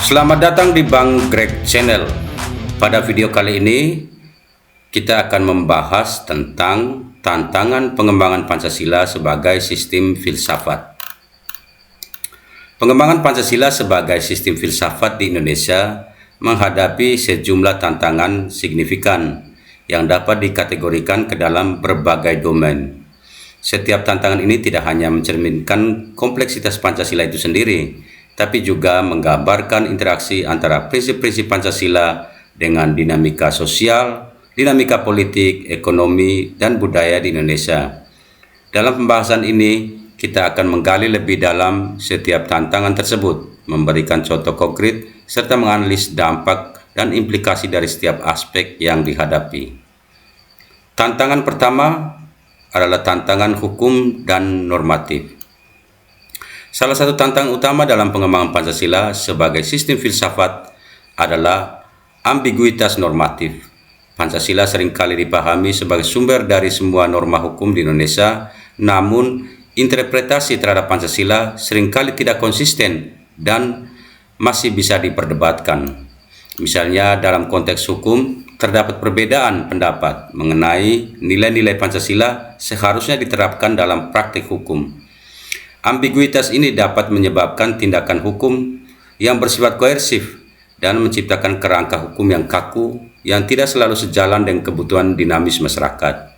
Selamat datang di Bang Greg Channel. Pada video kali ini kita akan membahas tentang tantangan pengembangan Pancasila sebagai sistem filsafat. Pengembangan Pancasila sebagai sistem filsafat di Indonesia menghadapi sejumlah tantangan signifikan yang dapat dikategorikan ke dalam berbagai domain. Setiap tantangan ini tidak hanya mencerminkan kompleksitas Pancasila itu sendiri, tapi juga menggambarkan interaksi antara prinsip-prinsip Pancasila dengan dinamika sosial, dinamika politik, ekonomi, dan budaya di Indonesia. Dalam pembahasan ini, kita akan menggali lebih dalam setiap tantangan tersebut, memberikan contoh konkret, serta menganalisis dampak dan implikasi dari setiap aspek yang dihadapi. Tantangan pertama adalah tantangan hukum dan normatif. Salah satu tantangan utama dalam pengembangan Pancasila sebagai sistem filsafat adalah ambiguitas normatif. Pancasila seringkali dipahami sebagai sumber dari semua norma hukum di Indonesia, namun interpretasi terhadap Pancasila seringkali tidak konsisten dan masih bisa diperdebatkan. Misalnya dalam konteks hukum, terdapat perbedaan pendapat mengenai nilai-nilai Pancasila seharusnya diterapkan dalam praktik hukum. Ambiguitas ini dapat menyebabkan tindakan hukum yang bersifat koersif dan menciptakan kerangka hukum yang kaku yang tidak selalu sejalan dengan kebutuhan dinamis masyarakat.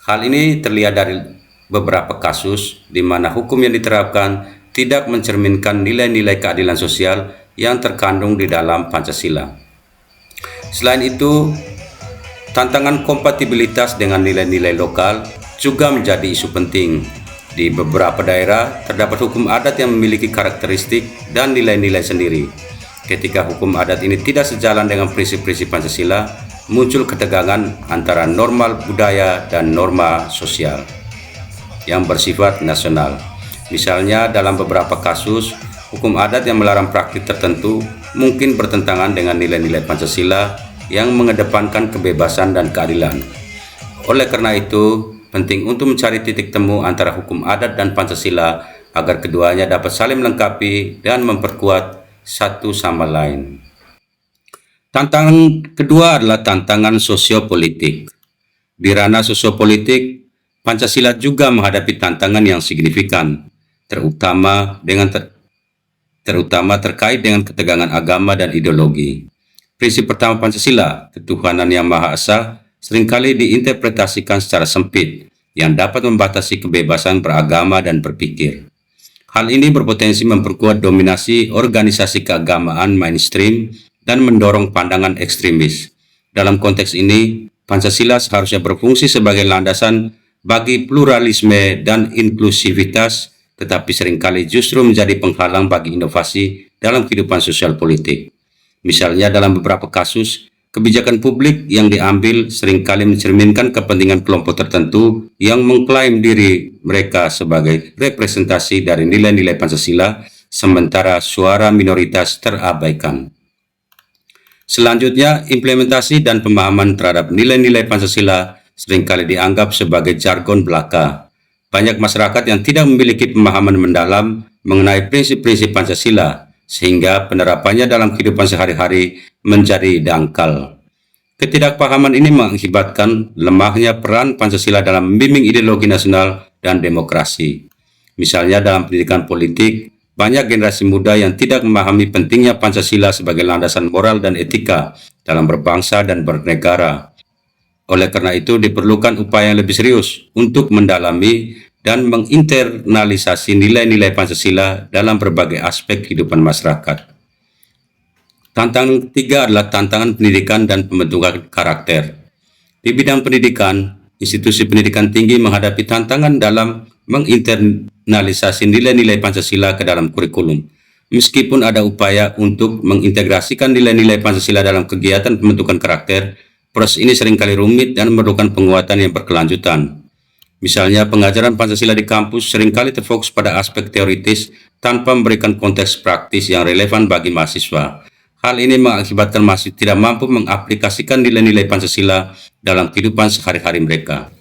Hal ini terlihat dari beberapa kasus di mana hukum yang diterapkan tidak mencerminkan nilai-nilai keadilan sosial yang terkandung di dalam Pancasila. Selain itu, tantangan kompatibilitas dengan nilai-nilai lokal juga menjadi isu penting. Di beberapa daerah, terdapat hukum adat yang memiliki karakteristik dan nilai-nilai sendiri. Ketika hukum adat ini tidak sejalan dengan prinsip-prinsip Pancasila, muncul ketegangan antara norma budaya dan norma sosial yang bersifat nasional. Misalnya, dalam beberapa kasus, hukum adat yang melarang praktik tertentu mungkin bertentangan dengan nilai-nilai Pancasila yang mengedepankan kebebasan dan keadilan. Oleh karena itu, penting untuk mencari titik temu antara hukum adat dan Pancasila agar keduanya dapat saling melengkapi dan memperkuat satu sama lain. Tantangan kedua adalah tantangan sosiopolitik. Di ranah sosiopolitik, Pancasila juga menghadapi tantangan yang signifikan, terutama terkait dengan ketegangan agama dan ideologi. Prinsip pertama Pancasila, ketuhanan yang Maha Esa, seringkali diinterpretasikan secara sempit yang dapat membatasi kebebasan beragama dan berpikir. Hal ini berpotensi memperkuat dominasi organisasi keagamaan mainstream dan mendorong pandangan ekstremis. Dalam konteks ini, Pancasila seharusnya berfungsi sebagai landasan bagi pluralisme dan inklusivitas, tetapi seringkali justru menjadi penghalang bagi inovasi dalam kehidupan sosial politik. Misalnya dalam beberapa kasus, kebijakan publik yang diambil seringkali mencerminkan kepentingan kelompok tertentu yang mengklaim diri mereka sebagai representasi dari nilai-nilai Pancasila, sementara suara minoritas terabaikan. Selanjutnya, implementasi dan pemahaman terhadap nilai-nilai Pancasila seringkali dianggap sebagai jargon belaka. Banyak masyarakat yang tidak memiliki pemahaman mendalam mengenai prinsip-prinsip Pancasila, sehingga penerapannya dalam kehidupan sehari-hari menjadi dangkal. Ketidakpahaman ini mengakibatkan lemahnya peran Pancasila dalam membimbing ideologi nasional dan demokrasi. Misalnya dalam pendidikan politik, banyak generasi muda yang tidak memahami pentingnya Pancasila sebagai landasan moral dan etika dalam berbangsa dan bernegara. Oleh karena itu, diperlukan upaya yang lebih serius untuk mendalami dan menginternalisasi nilai-nilai Pancasila dalam berbagai aspek kehidupan masyarakat. Tantangan ketiga adalah tantangan pendidikan dan pembentukan karakter. Di bidang pendidikan, institusi pendidikan tinggi menghadapi tantangan dalam menginternalisasi nilai-nilai Pancasila ke dalam kurikulum. Meskipun ada upaya untuk mengintegrasikan nilai-nilai Pancasila dalam kegiatan pembentukan karakter, proses ini seringkali rumit dan memerlukan penguatan yang berkelanjutan. Misalnya, pengajaran Pancasila di kampus seringkali terfokus pada aspek teoritis tanpa memberikan konteks praktis yang relevan bagi mahasiswa. Hal ini mengakibatkan mahasiswa tidak mampu mengaplikasikan nilai-nilai Pancasila dalam kehidupan sehari-hari mereka.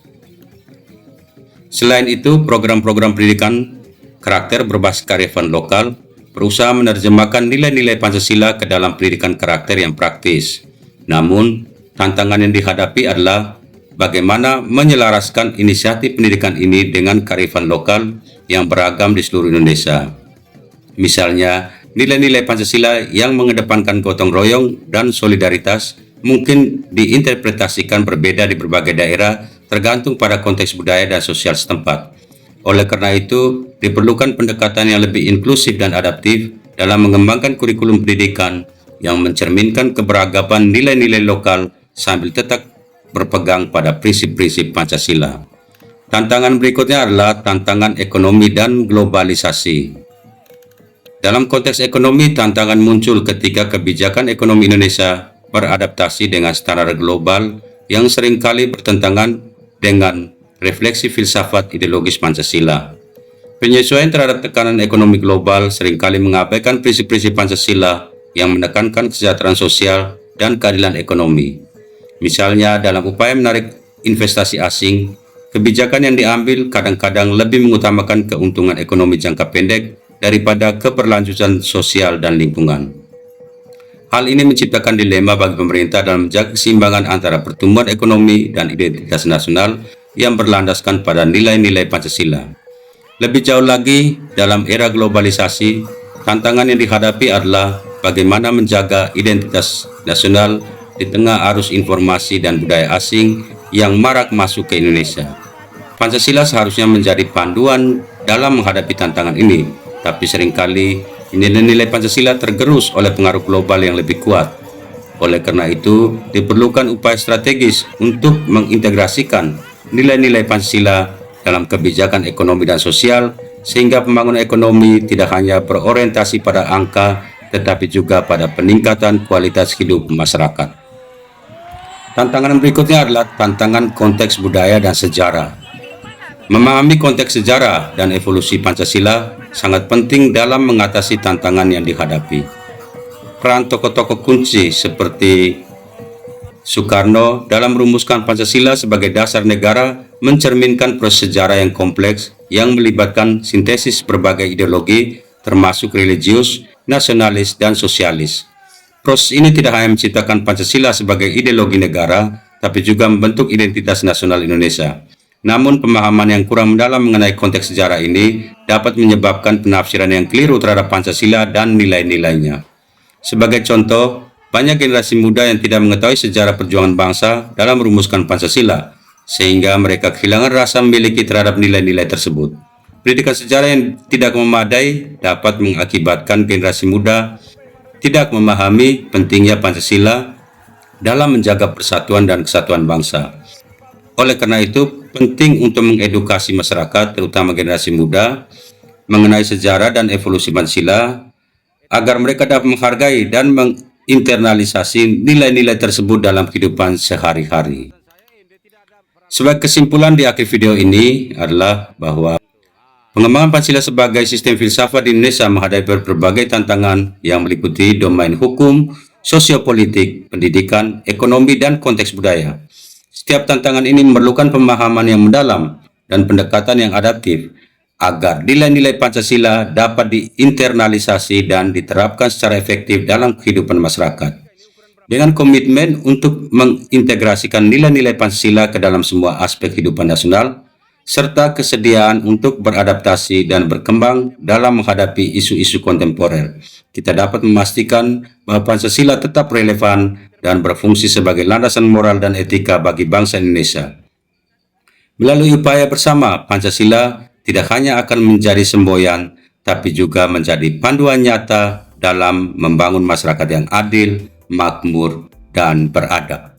Selain itu, program-program pendidikan karakter berbasis kearifan lokal berusaha menerjemahkan nilai-nilai Pancasila ke dalam pendidikan karakter yang praktis. Namun, tantangan yang dihadapi adalah bagaimana menyelaraskan inisiatif pendidikan ini dengan kearifan lokal yang beragam di seluruh Indonesia. Misalnya, nilai-nilai Pancasila yang mengedepankan gotong royong dan solidaritas mungkin diinterpretasikan berbeda di berbagai daerah tergantung pada konteks budaya dan sosial setempat. Oleh karena itu, diperlukan pendekatan yang lebih inklusif dan adaptif dalam mengembangkan kurikulum pendidikan yang mencerminkan keberagaman nilai-nilai lokal sambil tetap berpegang pada prinsip-prinsip Pancasila. Tantangan berikutnya adalah tantangan ekonomi dan globalisasi. Dalam konteks ekonomi, tantangan muncul ketika kebijakan ekonomi Indonesia beradaptasi dengan standar global yang seringkali bertentangan dengan refleksi filsafat ideologis Pancasila. Penyesuaian terhadap tekanan ekonomi global seringkali mengabaikan prinsip-prinsip Pancasila yang menekankan kesejahteraan sosial dan keadilan ekonomi. Misalnya, dalam upaya menarik investasi asing, kebijakan yang diambil kadang-kadang lebih mengutamakan keuntungan ekonomi jangka pendek daripada keberlanjutan sosial dan lingkungan. Hal ini menciptakan dilema bagi pemerintah dalam menjaga keseimbangan antara pertumbuhan ekonomi dan identitas nasional yang berlandaskan pada nilai-nilai Pancasila. Lebih jauh lagi, dalam era globalisasi, tantangan yang dihadapi adalah bagaimana menjaga identitas nasional di tengah arus informasi dan budaya asing yang marak masuk ke Indonesia. Pancasila seharusnya menjadi panduan dalam menghadapi tantangan ini, tapi seringkali nilai-nilai Pancasila tergerus oleh pengaruh global yang lebih kuat. Oleh karena itu, diperlukan upaya strategis untuk mengintegrasikan nilai-nilai Pancasila dalam kebijakan ekonomi dan sosial, sehingga pembangunan ekonomi tidak hanya berorientasi pada angka, tetapi juga pada peningkatan kualitas hidup masyarakat. Tantangan berikutnya adalah tantangan konteks budaya dan sejarah. Memahami konteks sejarah dan evolusi Pancasila sangat penting dalam mengatasi tantangan yang dihadapi. Peran tokoh-tokoh kunci seperti Soekarno dalam merumuskan Pancasila sebagai dasar negara mencerminkan proses sejarah yang kompleks yang melibatkan sintesis berbagai ideologi termasuk religius, nasionalis, dan sosialis. Proses ini tidak hanya menciptakan Pancasila sebagai ideologi negara, tapi juga membentuk identitas nasional Indonesia. Namun, pemahaman yang kurang mendalam mengenai konteks sejarah ini dapat menyebabkan penafsiran yang keliru terhadap Pancasila dan nilai-nilainya. Sebagai contoh, banyak generasi muda yang tidak mengetahui sejarah perjuangan bangsa dalam merumuskan Pancasila, sehingga mereka kehilangan rasa memiliki terhadap nilai-nilai tersebut. Pendidikan sejarah yang tidak memadai dapat mengakibatkan generasi muda tidak memahami pentingnya Pancasila dalam menjaga persatuan dan kesatuan bangsa. Oleh karena itu, penting untuk mengedukasi masyarakat, terutama generasi muda, mengenai sejarah dan evolusi Pancasila, agar mereka dapat menghargai dan menginternalisasi nilai-nilai tersebut dalam kehidupan sehari-hari. Sebagai kesimpulan di akhir video ini adalah bahwa pengembangan Pancasila sebagai sistem filsafat di Indonesia menghadapi berbagai tantangan yang meliputi domain hukum, sosiopolitik, pendidikan, ekonomi, dan konteks budaya. Setiap tantangan ini memerlukan pemahaman yang mendalam dan pendekatan yang adaptif agar nilai-nilai Pancasila dapat diinternalisasi dan diterapkan secara efektif dalam kehidupan masyarakat. Dengan komitmen untuk mengintegrasikan nilai-nilai Pancasila ke dalam semua aspek kehidupan nasional, serta kesediaan untuk beradaptasi dan berkembang dalam menghadapi isu-isu kontemporer, kita dapat memastikan bahwa Pancasila tetap relevan dan berfungsi sebagai landasan moral dan etika bagi bangsa Indonesia. Melalui upaya bersama, Pancasila tidak hanya akan menjadi semboyan, tapi juga menjadi panduan nyata dalam membangun masyarakat yang adil, makmur, dan beradab.